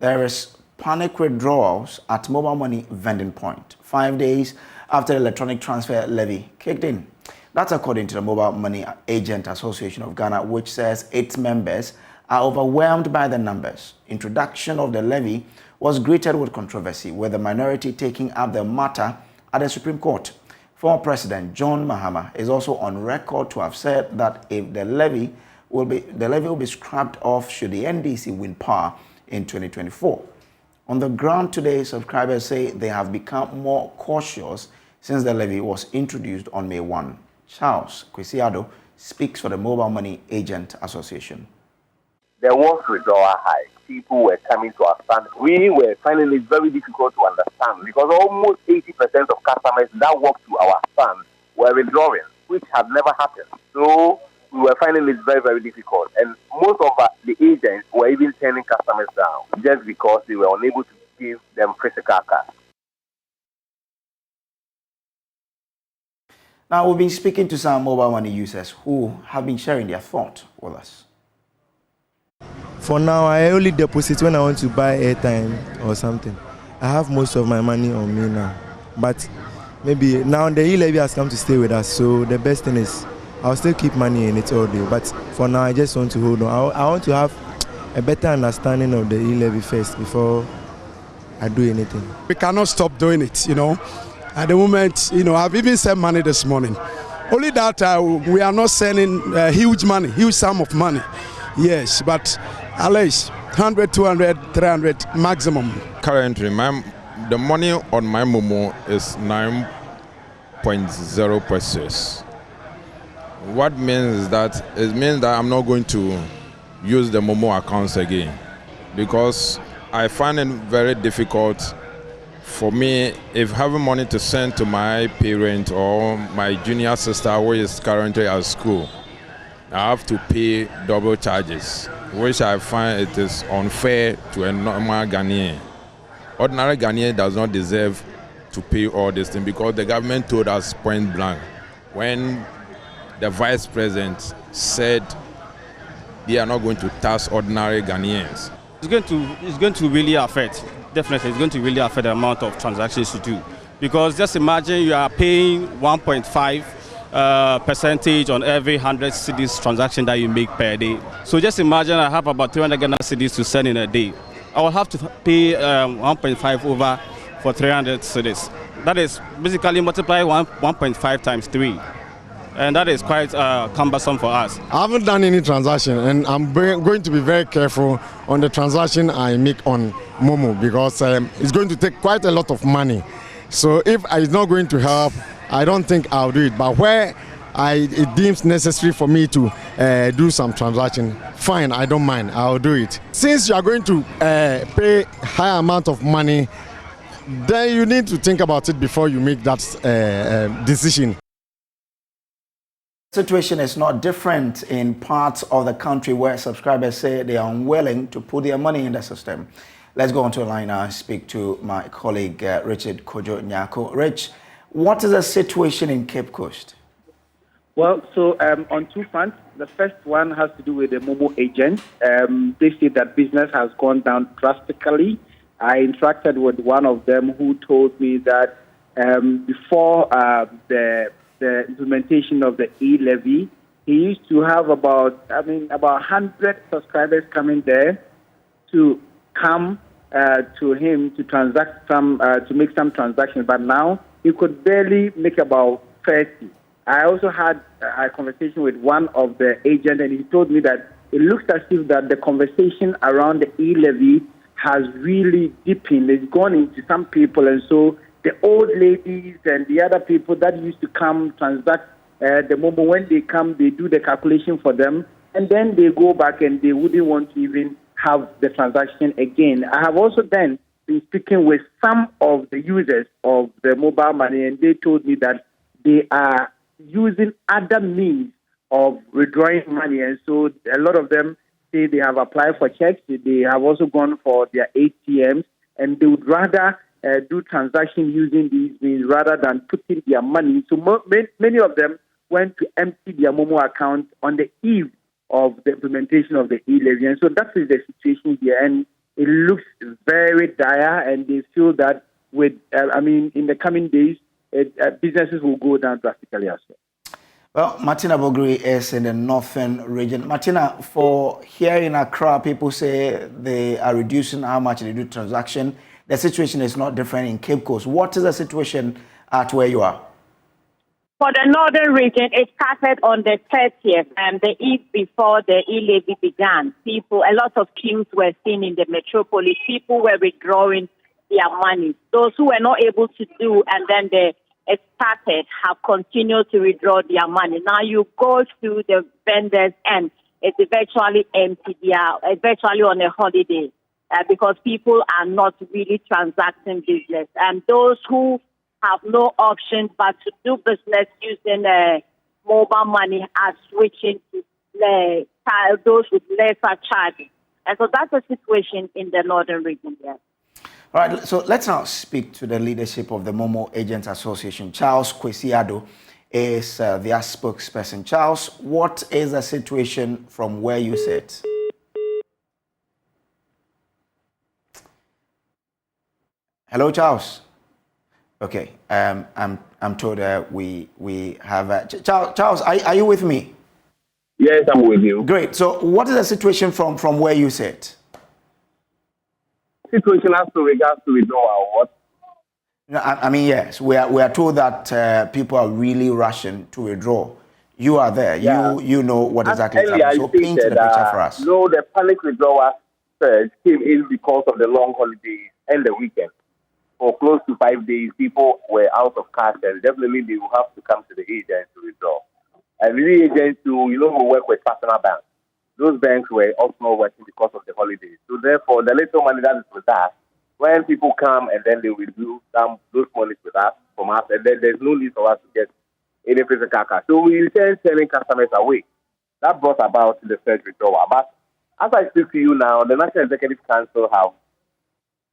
There is panic withdrawals at mobile money vending point 5 days after the electronic transfer levy kicked in. That's according to the Mobile Money Agent Association of Ghana, which says its members are overwhelmed by the numbers. Introduction of the levy was greeted with controversy, with the minority taking up the matter at the Supreme Court. Former President John Mahama is also on record to have said that if the levy will be scrapped off should the NDC win power in 2024. On the ground today, subscribers say they have become more cautious since the levy was introduced on May 1. Charles Kwesiado speaks for the Mobile Money Agent Association. There was withdrawal high. People were coming to our stand. We were finding it very difficult to understand because almost 80% of customers that walked to our stand were withdrawing, which had never happened. So we were finding it very, very difficult. And most of the agents were even turning customers down just because they were unable to give them physical cash. Now, we've been speaking to some mobile money users who have been sharing their thoughts with us. For now, I only deposit when I want to buy airtime or something. I have most of my money on me now. But maybe now the E-Levy has come to stay with us, so the best thing is I'll still keep money in it all day. But for now, I just want to hold on. I want to have a better understanding of the E-Levy first before I do anything. We cannot stop doing it, At the moment, I've even sent money this morning. Only that we are not sending huge sum of money. Yes, but at least 100, 200, 300 maximum. Currently, the money on my Momo is 9.0%. What means that? It means that I'm not going to use the Momo accounts again because I find it very difficult for me, if having money to send to my parent or my junior sister who is currently at school, I have to pay double charges, which I find it is unfair to a normal Ghanaian. Ordinary Ghanaian does not deserve to pay all this thing because the government told us point blank when the vice president said they are not going to tax ordinary Ghanaians. It's going to really affect. Definitely, it's going to really affect the amount of transactions you do. Because just imagine you are paying 1.5 percentage on every 100 cedis transaction that you make per day. So just imagine I have about 300 Ghana cedis to send in a day. I will have to pay 1.5 over for 300 cedis. That is basically multiply 1.5 times 3. And that is quite cumbersome for us. I haven't done any transaction, and I'm going to be very careful on the transaction I make on Momo because it's going to take quite a lot of money. So if it's not going to help, I don't think I'll do it. But where it deems necessary for me to do some transaction, fine, I don't mind, I'll do it. Since you are going to pay high amount of money, then you need to think about it before you make that decision. The situation is not different in parts of the country where subscribers say they are unwilling to put their money in the system. Let's go on to the line now and speak to my colleague Richard Kojo Nyako. Rich, what is the situation in Cape Coast? Well, so on two fronts. The first one has to do with the Momo agents. They say that business has gone down drastically. I interacted with one of them who told me that before the implementation of the E-Levy, he used to have about 100 subscribers coming there to come to him to transact to make some transactions, but now he could barely make about 30. I also had a conversation with one of the agents, and he told me that it looks as if that the conversation around the E-Levy has really deepened. It's gone into some people, and so the old ladies and the other people that used to come transact the moment when they come, they do the calculation for them, and then they go back and they wouldn't want to even have the transaction again. I have also then been speaking with some of the users of the mobile money, and they told me that they are using other means of withdrawing money, and so a lot of them say they have applied for checks, they have also gone for their ATMs, and they would rather do transactions using these means rather than putting their money. So many of them went to empty their Momo account on the eve of the implementation of the E-Levy. And so that is the situation here. And it looks very dire, and they feel that with, in the coming days, businesses will go down drastically as well. Well, Martina Bogri is in the northern region. Martina, for here in Accra, people say they are reducing how much they do transaction. The situation is not different in Cape Coast. What is the situation at where you are? For the northern region, it started on the 30th, and the eve before the E-Levy began. A lot of queues were seen in the metropolis. People were withdrawing their money. Those who were not able to do, and then it started, have continued to withdraw their money. Now you go to the vendors and it's virtually empty. They are virtually on a holiday because people are not really transacting business. And those who have no option but to do business using mobile money are switching to those with lesser charges. And so that's the situation in the northern region there. All right, so let's now speak to the leadership of the Momo Agents Association. Charles Kwesiado is their spokesperson. Charles, what is the situation from where you sit? Hello, Charles. Okay, I'm told we have Charles. Are you with me? Yes, I'm with you. Great. So, what is the situation from where you sit? Situation as to regards to withdrawal, what? No, yes, we are told that people are really rushing to withdraw. You are there. Yeah. You know what exactly is happening. happening. So paint the picture for us. No, the panic withdrawal surge came in because of the long holidays and the weekend. For close to 5 days, people were out of cash, and definitely they will have to come to the agent to withdraw. And the agents who work with personal banks. Those banks were also not working because of the holidays. So therefore, the little money that is with us, when people come and then they will do those monies with us, from us, and then there's no need for us to get any physical cash. So we return sending customers away. That brought about the surge withdrawal. But as I speak to you now, the National Executive Council have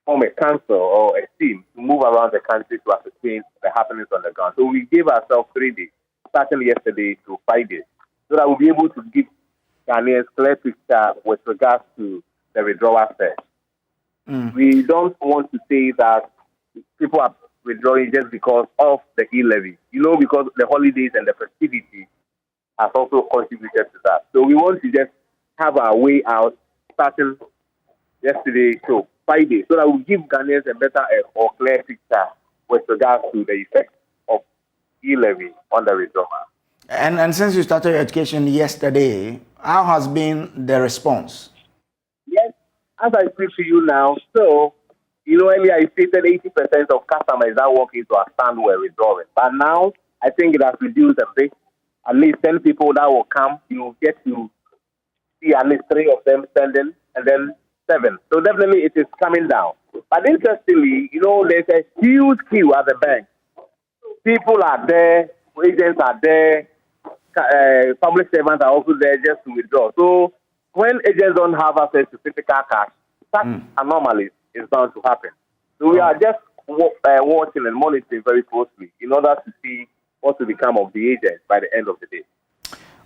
formed a council or a team to move around the country to ascertain the happenings on the ground. So we gave ourselves 3 days, starting yesterday to Friday, so that we'll be able to give Ghanaians clear picture with regards to the withdrawal surge. We don't want to say that people are withdrawing just because of the E-Levy, because the holidays and the festivity has also contributed to that. So we want to just have our way out starting yesterday to Friday, so that we give Ghanaians a better or clear picture with regards to the effect of E-Levy on the withdrawal. And since you started your education yesterday, how has been the response? Yes, as I speak to you now, so, earlier I stated 80% of customers that walk into a stand were withdrawing. But now, I think it has reduced a bit. At least 10 people that will come, you get to see at least 3 of them standing, and then 7. So definitely it is coming down. But interestingly, there's a huge queue at the bank. People are there, agents are there, public servants are also there just to withdraw. So when agents don't have access to physical cash, such anomalies is bound to happen. So we are just watching and monitoring very closely in order to see what will become of the agents by the end of the day.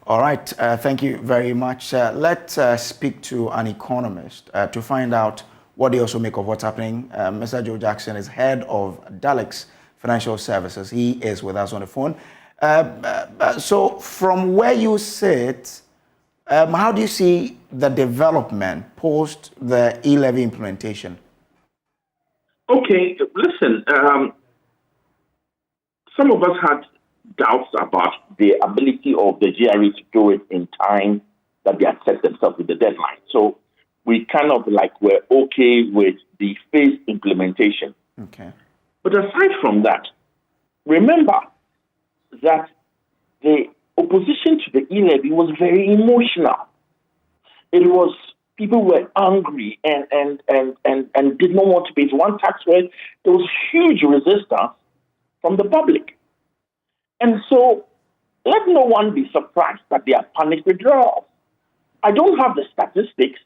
All right. Thank you very much. Let's speak to an economist to find out what they also make of what's happening. Mr. Joe Jackson is head of Daleks Financial Services. He is with us on the phone. So from where you sit, how do you see the development post the E-Levy implementation? Okay, listen, some of us had doubts about the ability of the GRE to do it in time that they had set themselves with the deadline. So we kind of were okay with the phased implementation. Okay. But aside from that, remember that the opposition to the E-Levy was very emotional. It was, people were angry and did not want to pay. One tax rate, there was huge resistance from the public. And so let no one be surprised that there are panic withdrawals. I don't have the statistics,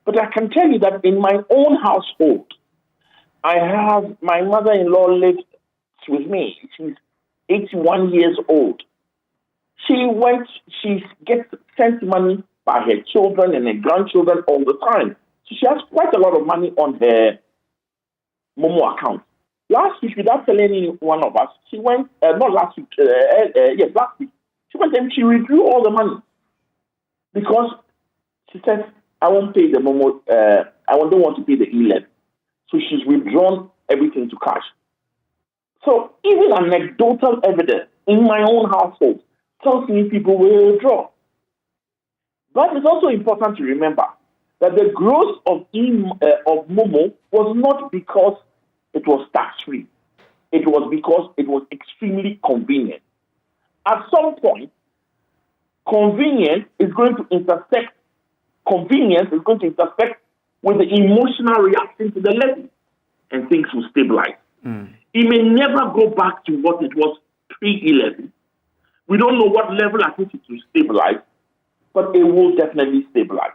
but I can tell you that in my own household, I have my mother-in-law lives with me. She's 81 years old. She gets sent money by her children and her grandchildren all the time. So she has quite a lot of money on her Momo account. Last week, without telling any one of us, she went, not last week, yes, last week, she went and she withdrew all the money because she said, I won't pay the Momo, I don't want to pay the E-Levy. So she's withdrawn everything to cash. So even anecdotal evidence in my own household tells me people will withdraw. But it's also important to remember that the growth of Momo was not because it was tax-free. It was because it was extremely convenient. At some point, convenience is going to intersect with the emotional reaction to the levy, and things will stabilize. It may never go back to what it was pre-E-Levy. We don't know what level at which it will stabilize, but it will definitely stabilize.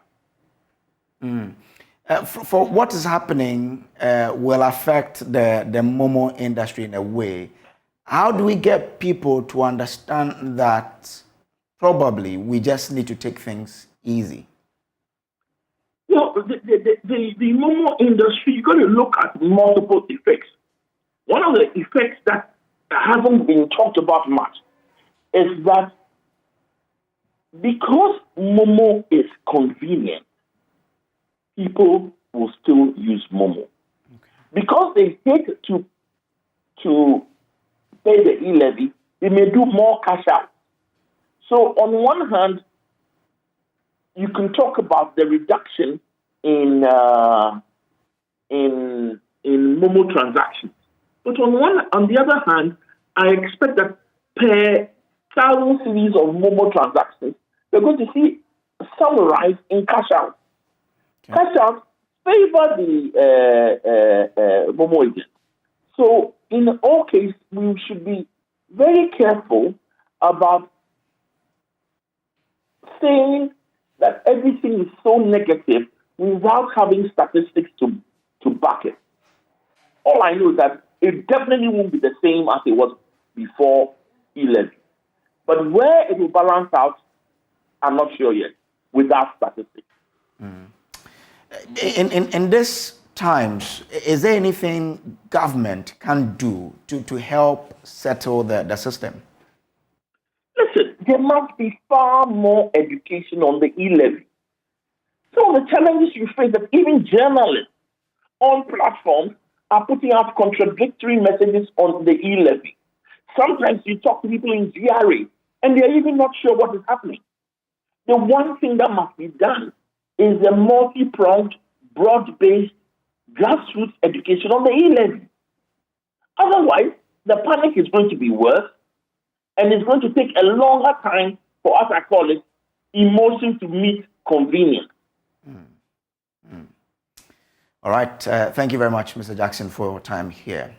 For what is happening will affect the Momo industry in a way. How do we get people to understand that probably we just need to take things easy? You know, the Momo industry, you've got to look at multiple effects. One of the effects that haven't been talked about much is that because Momo is convenient, people will still use Momo. Because they hate to pay the E-Levy, they may do more cash out. So on one hand, you can talk about the reduction in Momo transactions. But on the other hand, I expect that per 1,000 series of Momo transactions, we're going to see some rise in cash out. Okay. Cash out favor the Momo agent. So in all cases, we should be very careful about saying that everything is so negative without having statistics to back it. All I know is that it definitely won't be the same as it was before E-Levy. But where it will balance out, I'm not sure yet, without statistics. In these times, is there anything government can do to help settle the system? Listen, there must be far more education on the E-Levy. Some of the challenges you face that even journalists on platforms are putting out contradictory messages on the E-Levy. Sometimes you talk to people in GRA and they're even not sure what is happening. The one thing that must be done is a multi-pronged, broad-based, grassroots education on the E-Levy. Otherwise, the panic is going to be worse, and it's going to take a longer time for us, I call it, emotion to meet convenience. All right. Thank you very much, Mr. Jackson, for your time here.